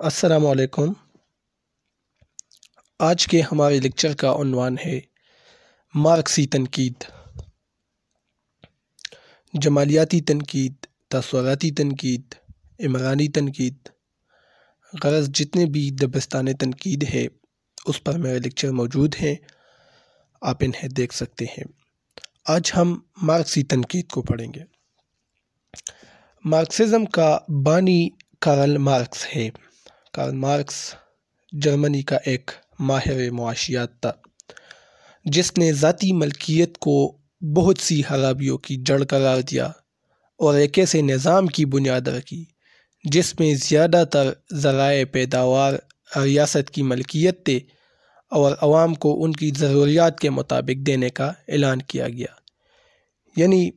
السلام علیکم۔ آج کے ہمارے لیکچر کا عنوان ہے مارکسی تنقید۔ جمالیاتی تنقید، تصوراتی تنقید، عمرانی تنقید، غرض جتنے بھی دبستان تنقید ہے اس پر میرے لیکچر موجود ہیں، آپ انہیں دیکھ سکتے ہیں۔ آج ہم مارکسی تنقید کو پڑھیں گے۔ مارکسزم کا بانی کارل مارکس ہے۔ کارل مارکس جرمنی کا ایک ماہر معاشیات تھا جس نے ذاتی ملکیت کو بہت سی خرابیوں کی جڑ قرار دیا اور ایک ایسے نظام کی بنیاد رکھی جس میں زیادہ تر ذرائع پیداوار ریاست کی ملکیت تھے اور عوام کو ان کی ضروریات کے مطابق دینے کا اعلان کیا گیا۔ یعنی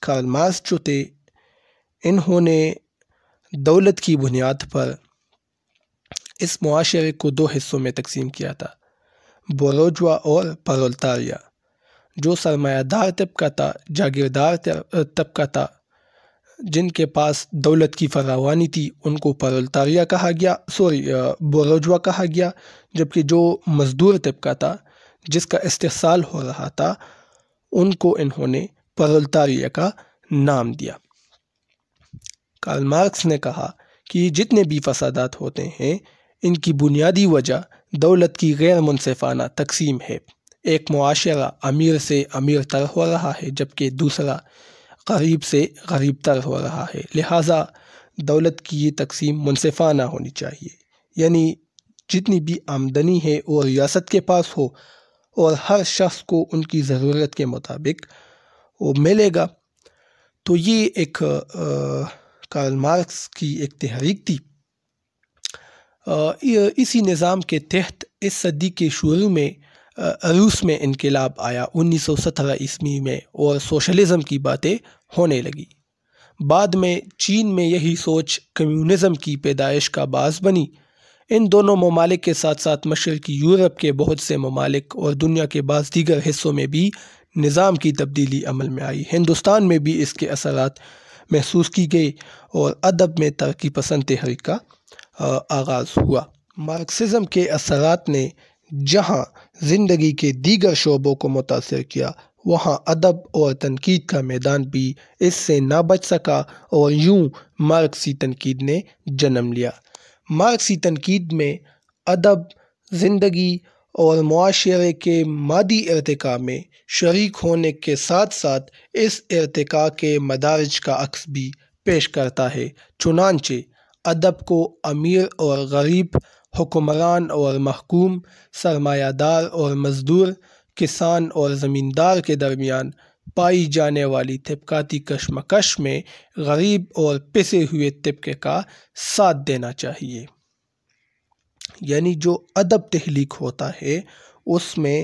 کارل مارکس جو تھے، انہوں نے دولت کی بنیاد پر اس معاشرے کو دو حصوں میں تقسیم کیا تھا، بورژوا اور پرولتاریا۔ جو سرمایہ دار طبقہ تھا، جاگیردار طبقہ تھا، جن کے پاس دولت کی فراوانی تھی، ان کو پرولتاریا کہا گیا، بورژوا کہا گیا، جبکہ جو مزدور طبقہ تھا جس کا استحصال ہو رہا تھا، ان کو انہوں نے پرولتاریا کا نام دیا۔ کارل مارکس نے کہا کہ جتنے بھی فسادات ہوتے ہیں ان کی بنیادی وجہ دولت کی غیر منصفانہ تقسیم ہے۔ ایک معاشرہ امیر سے امیر تر ہو رہا ہے جبکہ دوسرا غریب سے غریب تر ہو رہا ہے، لہٰذا دولت کی یہ تقسیم منصفانہ ہونی چاہیے، یعنی جتنی بھی آمدنی ہے وہ ریاست کے پاس ہو اور ہر شخص کو ان کی ضرورت کے مطابق وہ ملے گا۔ تو یہ ایک کارل مارکس کی ایک تحریک تھی۔ اسی نظام کے تحت اس صدی کے شروع میں روس میں انقلاب آیا 1917 میں، اور سوشلزم کی باتیں ہونے لگی۔ بعد میں چین میں یہی سوچ کمیونزم کی پیدائش کا باعث بنی۔ ان دونوں ممالک کے ساتھ ساتھ مشرقی یورپ کے بہت سے ممالک اور دنیا کے بعض دیگر حصوں میں بھی نظام کی تبدیلی عمل میں آئی۔ ہندوستان میں بھی اس کے اثرات محسوس کی گئی اور ادب میں ترقی پسند تحریک کا آغاز ہوا۔ مارکسزم کے اثرات نے جہاں زندگی کے دیگر شعبوں کو متاثر کیا، وہاں ادب اور تنقید کا میدان بھی اس سے نہ بچ سکا اور یوں مارکسی تنقید نے جنم لیا۔ مارکسی تنقید میں ادب زندگی اور معاشرے کے مادی ارتقاء میں شریک ہونے کے ساتھ ساتھ اس ارتقاء کے مدارج کا عکس بھی پیش کرتا ہے۔ چنانچہ ادب کو امیر اور غریب، حکمران اور محکوم، سرمایہ دار اور مزدور، کسان اور زمیندار کے درمیان پائی جانے والی طبقاتی کشمکش میں غریب اور پسے ہوئے طبقے کا ساتھ دینا چاہیے۔ یعنی جو ادب تخلیق ہوتا ہے اس میں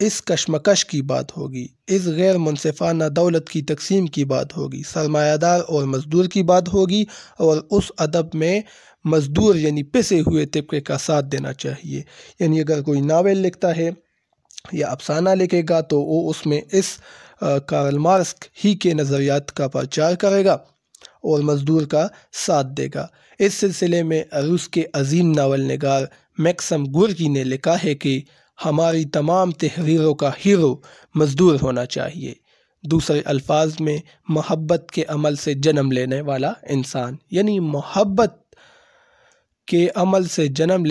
اس کشمکش کی بات ہوگی، اس غیر منصفانہ دولت کی تقسیم کی بات ہوگی، سرمایہ دار اور مزدور کی بات ہوگی، اور اس ادب میں مزدور یعنی پسے ہوئے طبقے کا ساتھ دینا چاہیے۔ یعنی اگر کوئی ناول لکھتا ہے یا افسانہ لکھے گا تو وہ اس میں اس کارل مارکس ہی کے نظریات کا پرچار کرے گا اور مزدور کا ساتھ دے گا۔ اس سلسلے میں روس کے عظیم ناول نگار میکسم گورکی نے لکھا ہے کہ ہماری تمام تحریروں کا ہیرو مزدور ہونا چاہیے، دوسرے الفاظ میں محبت کے عمل سے جنم لینے والا انسان، یعنی محبت کے عمل سے جنم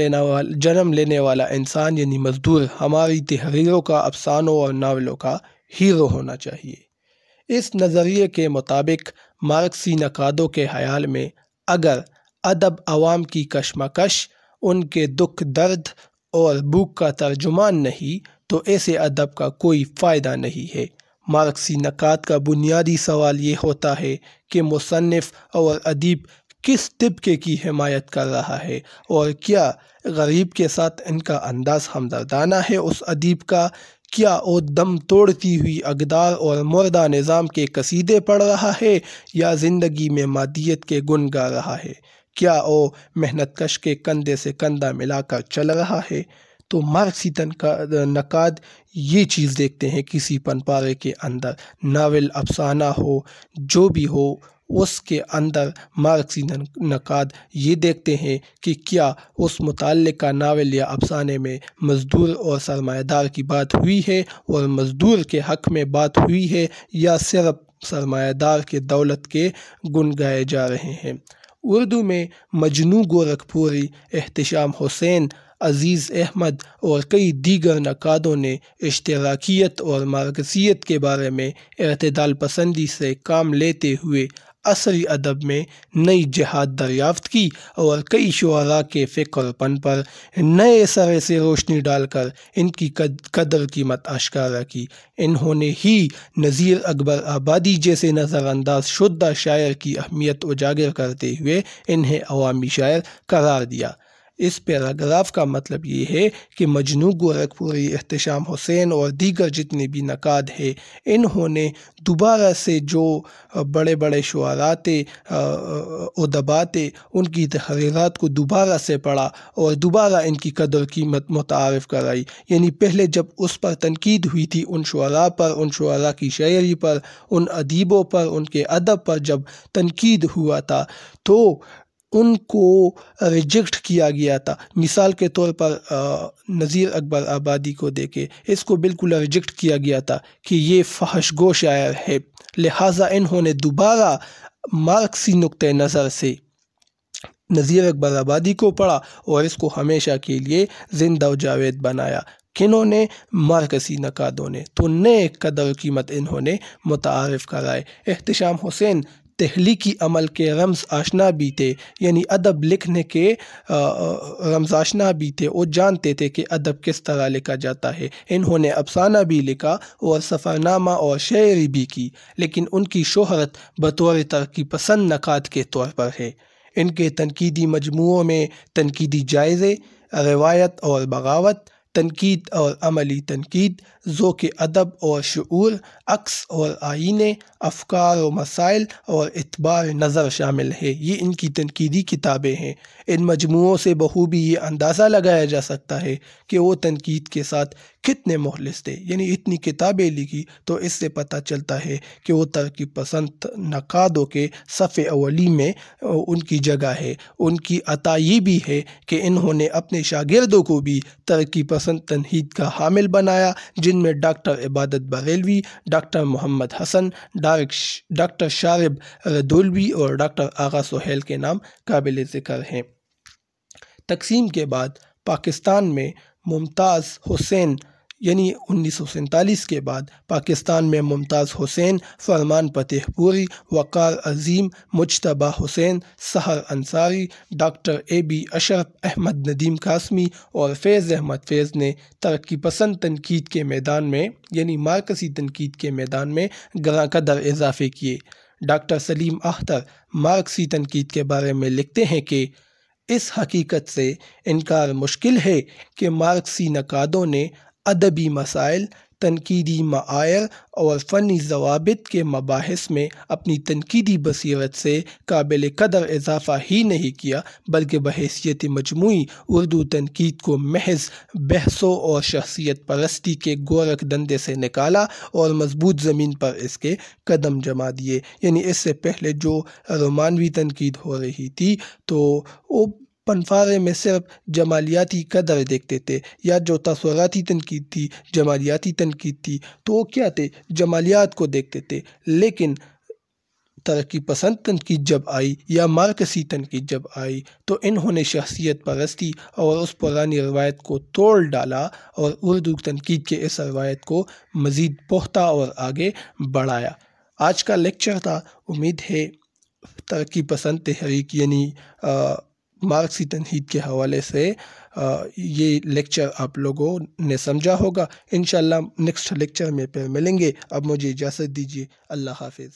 لینے والا انسان یعنی مزدور ہماری تحریروں کا، افسانوں اور ناولوں کا ہیرو ہونا چاہیے۔ اس نظریے کے مطابق مارکسی نقادوں کے خیال میں اگر ادب عوام کی کشمکش، ان کے دکھ درد اور بھوک کا ترجمان نہیں تو ایسے ادب کا کوئی فائدہ نہیں ہے۔ مارکسی نقاد کا بنیادی سوال یہ ہوتا ہے کہ مصنف اور ادیب کس طبقے کی حمایت کر رہا ہے، اور کیا غریب کے ساتھ ان کا انداز ہمدردانہ ہے اس ادیب کا؟ کیا وہ دم توڑتی ہوئی اقدار اور مردہ نظام کے قصیدے پڑھ رہا ہے یا زندگی میں مادیت کے گن گا رہا ہے؟ کیا وہ محنت کش کے کندھے سے کندھا ملا کر چل رہا ہے؟ تو مارکسی نقاد یہ چیز دیکھتے ہیں کسی پن پارے کے اندر، ناول، افسانہ ہو، جو بھی ہو، اس کے اندر مارکسی نقاد یہ دیکھتے ہیں کہ کیا اس متعلقہ ناول یا افسانے میں مزدور اور سرمایہ دار کی بات ہوئی ہے اور مزدور کے حق میں بات ہوئی ہے یا صرف سرمایہ دار کے دولت کے گن گائے جا رہے ہیں۔ اردو میں مجنوں گورکھپوری، احتشام حسین، عزیز احمد اور کئی دیگر نقادوں نے اشتراکیت اور مارکسیت کے بارے میں اعتدال پسندی سے کام لیتے ہوئے عصری ادب میں نئی جہت دریافت کی اور کئی شعراء کے فکر پن پر نئے سرے سے روشنی ڈال کر ان کی قدر قیمت اشکارا کی۔ انہوں نے ہی نذیر اکبر آبادی جیسے نظر انداز شدہ شاعر کی اہمیت اجاگر کرتے ہوئے انہیں عوامی شاعر قرار دیا۔ اس پیراگراف کا مطلب یہ ہے کہ مجنوں گورکھپوری، احتشام حسین اور دیگر جتنے بھی نقاد ہیں، انہوں نے دوبارہ سے جو بڑے بڑے شعراء تھے، ادباء تھے، ان کی تحریرات کو دوبارہ سے پڑھا اور دوبارہ ان کی قدر قیمت متعارف کرائی۔ یعنی پہلے جب اس پر تنقید ہوئی تھی، ان شعراء پر، ان شعراء کی شاعری پر، ان ادیبوں پر، ان کے ادب پر جب تنقید ہوا تھا تو ان کو ریجیکٹ کیا گیا تھا۔ مثال کے طور پر نذیر اکبر آبادی کو دیکھے، اس کو بالکل ریجیکٹ کیا گیا تھا کہ یہ فحش گو شاعر ہے، لہٰذا انہوں نے دوبارہ مارکسی نقطۂ نظر سے نذیر اکبر آبادی کو پڑھا اور اس کو ہمیشہ کے لیے زندہ و جاوید بنایا۔ کنہوں نے؟ مارکسی نقادوں نے۔ تو نئے قدر قیمت انہوں نے متعارف کرائے۔ احتشام حسین تخلیقی عمل کے رمز آشنا بھی تھے، یعنی ادب لکھنے کے رمز آشنا بھی تھے، وہ جانتے تھے کہ ادب کس طرح لکھا جاتا ہے۔ انہوں نے افسانہ بھی لکھا اور سفرنامہ اور شاعری بھی کی، لیکن ان کی شہرت بطور ترقی پسند نقاد کے طور پر ہے۔ ان کے تنقیدی مجموعوں میں تنقیدی جائزے، روایت اور بغاوت، تنقید اور عملی تنقید، ذوق ادب اور شعور، عکس اور آئینے، افکار و مسائل اور اعتبار نظر شامل ہے۔ یہ ان کی تنقیدی کتابیں ہیں۔ ان مجموعوں سے بخوبی یہ اندازہ لگایا جا سکتا ہے کہ وہ تنقید کے ساتھ کتنے مخلص تھے۔ یعنی اتنی کتابیں لکھی تو اس سے پتہ چلتا ہے کہ وہ ترقی پسند نقادوں کے صف اولی میں ان کی جگہ ہے۔ ان کی عطا یہ بھی ہے کہ انہوں نے اپنے شاگردوں کو بھی ترقی پسند تنقید کا حامل بنایا، جن میں ڈاکٹر عبادت بریلوی، ڈاکٹر محمد حسن، ڈاکٹر شارب ردولوی اور ڈاکٹر آغا سہیل کے نام قابل ذکر ہیں۔ تقسیم کے بعد پاکستان میں ممتاز حسین، یعنی 1947 کے بعد پاکستان میں ممتاز حسین، فرمان فتح پوری، وقار عظیم، مجتبیٰ حسین، سحر انصاری، ڈاکٹر AB اشرف، احمد ندیم قاسمی اور فیض احمد فیض نے ترقی پسند تنقید کے میدان میں، یعنی مارکسی تنقید کے میدان میں گراں قدر اضافے کیے۔ ڈاکٹر سلیم اختر مارکسی تنقید کے بارے میں لکھتے ہیں کہ اس حقیقت سے انکار مشکل ہے کہ مارکسی نقادوں نے ادبی مسائل، تنقیدی معائر اور فنی ضوابط کے مباحث میں اپنی تنقیدی بصیرت سے قابل قدر اضافہ ہی نہیں کیا، بلکہ بحیثیت مجموعی اردو تنقید کو محض بحثوں اور شخصیت پرستی کے گورکھ دندے سے نکالا اور مضبوط زمین پر اس کے قدم جما دیے۔ یعنی اس سے پہلے جو رومانوی تنقید ہو رہی تھی تو وہ پنفارے میں صرف جمالیاتی قدر دیکھتے تھے، یا جو تصوراتی تنقید تھی، جمالیاتی تنقید تھی، تو وہ کیا تھے؟ جمالیات کو دیکھتے تھے۔ لیکن ترقی پسند تنقید جب آئی یا مارکسی تنقید جب آئی تو انہوں نے شخصیت پرستی اور اس پرانی روایت کو توڑ ڈالا اور اردو تنقید کے اس روایت کو مزید پختہ اور آگے بڑھایا۔ آج کا لیکچر تھا، امید ہے ترقی پسند تحریک یعنی مارکسی تنقید کے حوالے سے یہ لیکچر آپ لوگوں نے سمجھا ہوگا۔ انشاءاللہ نیکسٹ لیکچر میں پھر ملیں گے۔ اب مجھے اجازت دیجیے، اللہ حافظ۔